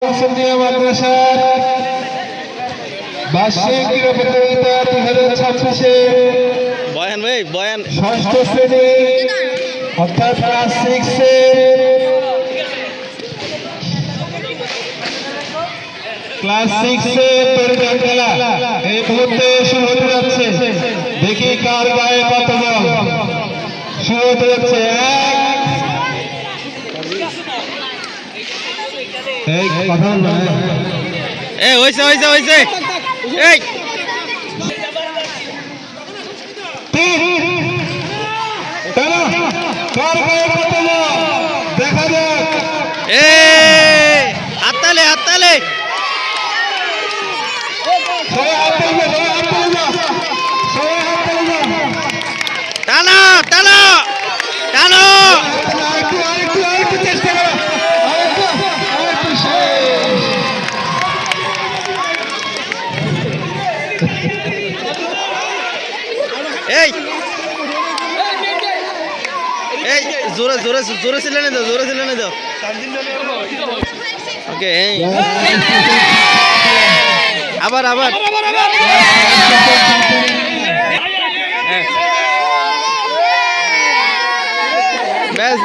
সিন্ধিয়া মাদ্রাসার বার্ষিক ক্রীড়া প্রতিযোগিতা 2026 বয়ান ভাই বয়ান ষষ্ঠ শ্রেণী অর্থাৎ ক্লাস 6 তরুণ খেলা এই মুহূর্তে শুরু হতে যাচ্ছে। দেখি কার গায়ে কত বল। শুরু হতে যাচ্ছে। এই কথা বলবো না। হয়েছে এই দেখা যাক। হাততালে টানো টানো টানো এই এই জোরে জোরে জোরে ছিলেন দাও ওকে আবার ব্যাস